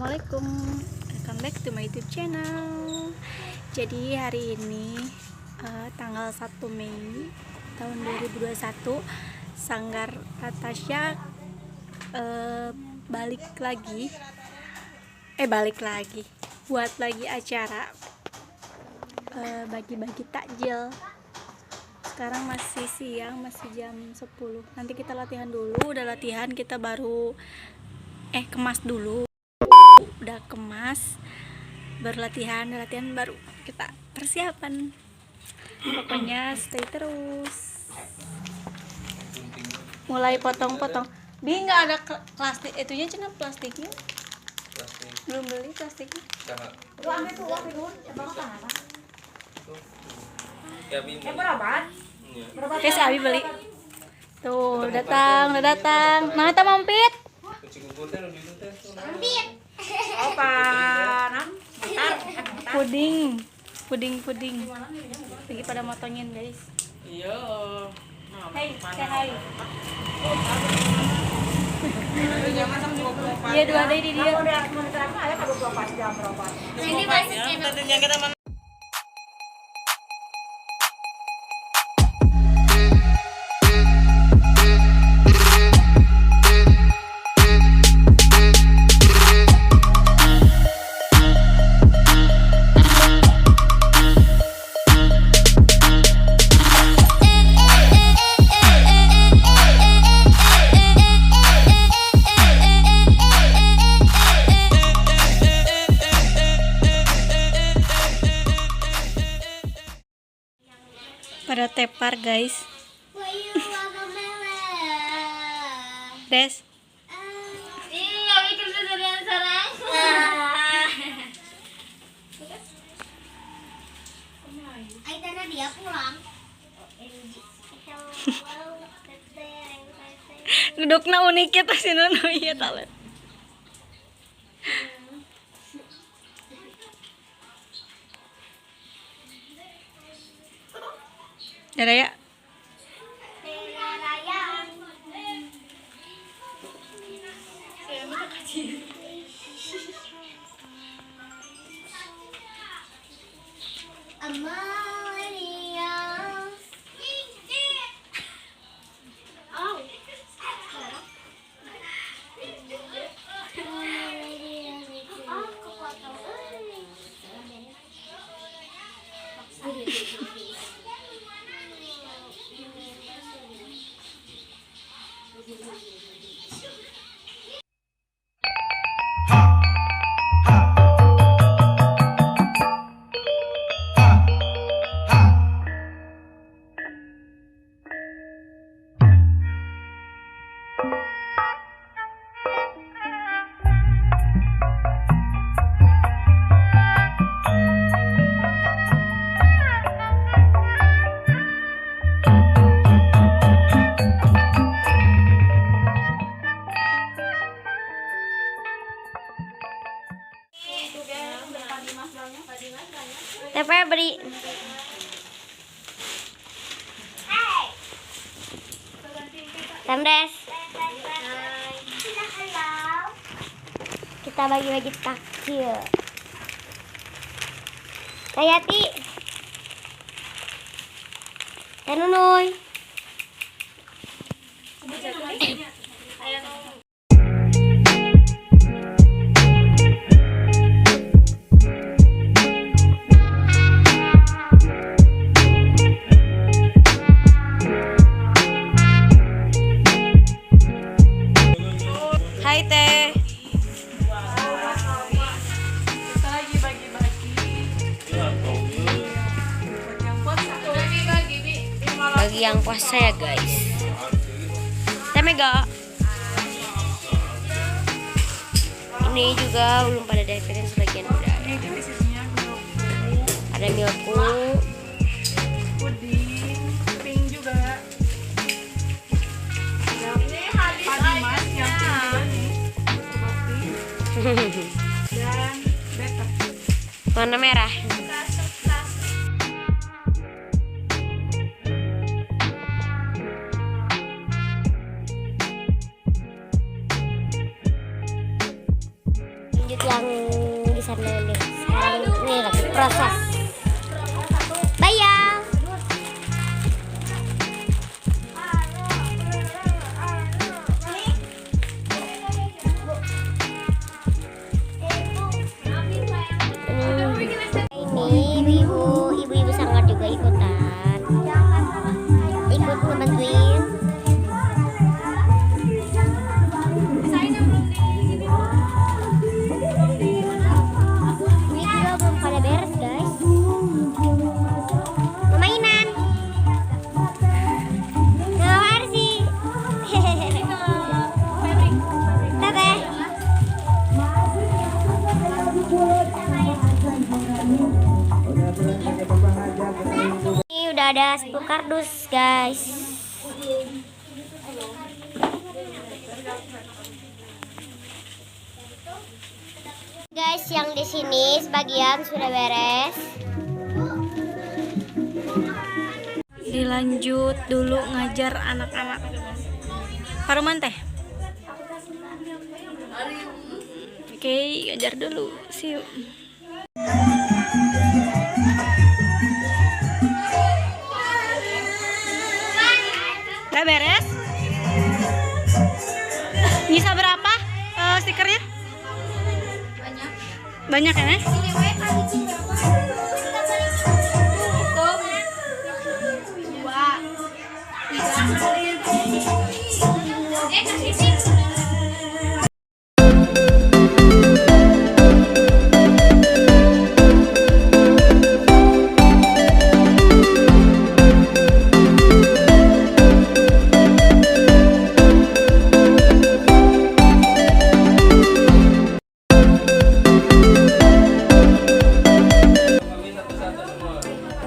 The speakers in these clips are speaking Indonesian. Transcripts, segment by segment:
Assalamualaikum, welcome back to my YouTube channel. Jadi hari ini tanggal 1 Mei tahun 2021, Sanggar Natasha balik lagi buat lagi acara bagi-bagi takjil. Sekarang masih siang, masih jam 10. Nanti kita latihan dulu, udah latihan kita baru kemas dulu. Udah kemas, berlatihan baru kita persiapan. Pokoknya stay terus. Mulai potong-potong. Bi nggak ada plastik, itunya cina plastiknya. Belum beli plastiknya. Guys, Abi beli. Tuh, datang. Nah, kita mampir. Puding. Lagi pada motongin, guys. Iya. Hai, say hai. Iya, dua ada di dia. Ini masih tentunya kita pada tepar, guys. Des. Dia pulang. Dudukna unik ya tas ini ieu talet. Ada ya? TP beri. Tandes. Kita bagi-bagi takjil. Kayati. Nunuy. Hai Teh. kita lagi bagi-bagi. Bagi yang puasa ya, guys. Teh Mega. Ini juga belum pada DVD, sebagian udah ada. Ini isinya Ada milku. puding, pink juga. Ini hadis Padimas yang pink nih. Roti dan better. Warna merah. yang di sana nih. Sekarang ini lagi proses. Bayang. Ini ibu-ibu sangat juga ikutan. Ikut ngebantuin. Ini juga belum pada beres, guys. Mau mainan. Keluar sih. Teteh. Ini udah ada 10 kardus, guys. Guys, yang di sini sebagian sudah beres. Dilanjut dulu ngajar anak-anak. Paruman teh. Oke, ngajar dulu. See you. Udah beres? Bisa berapa stikernya? Banyak ya, Nek?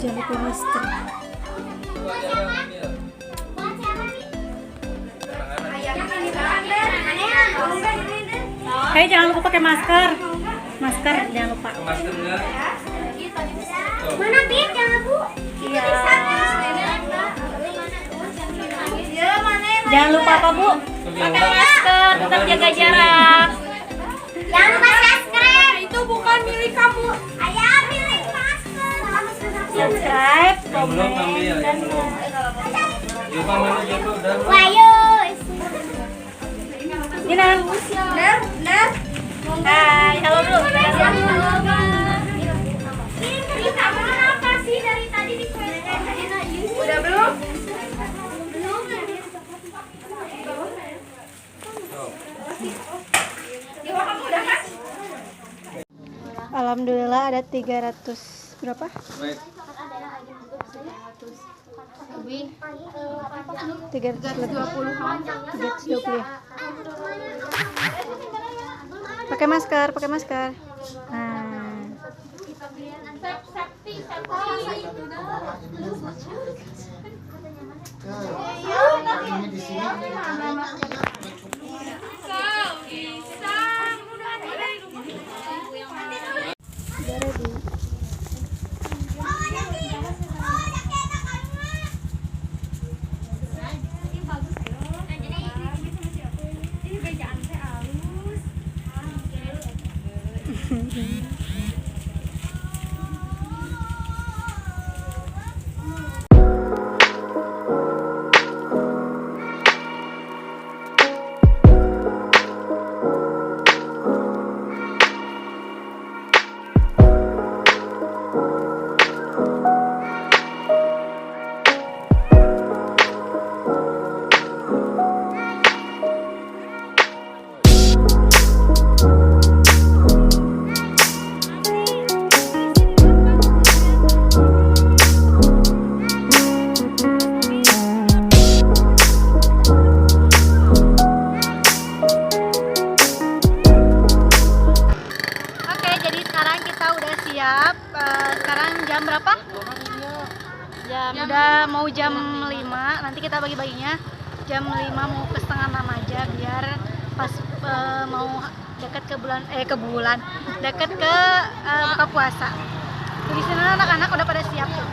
Jangan lupa masker. Hei, jangan lupa pakai masker. Masker jangan lupa. Mana Pin? Jangan Bu. Iya. Jangan lupa apa, Bu? Pakai masker, tetap jaga jarak. Jangan lupa subscribe. Itu bukan milik kamu. Ayah pilih masker. Subscribe, Yang belum komen, ambil, dan yang belum. Coba mana gitu udah. Wayus. Dinan. Hai, halo dulu. Ini kamu apa sih dari tadi di Udah belum? Alhamdulillah ada 300 berapa? Baik. 320 ya. Pakai masker, pakai masker. Nah. Udah ready. Sekarang jam berapa? Udah mau jam 5. Nanti kita bagi-baginya jam 5 mau ke setengah 6 aja biar pas mau dekat ke bulan dekat ke buka puasa. Di sana anak-anak udah pada siap tuh.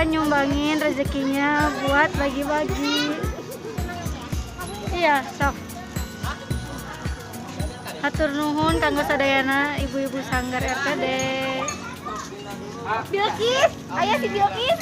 nyumbangin rezekinya buat bagi-bagi. Iya, sok. Hatur nuhun kanggo sadayana ibu-ibu sanggar RPD. Bilkis, ayah si Bilkis.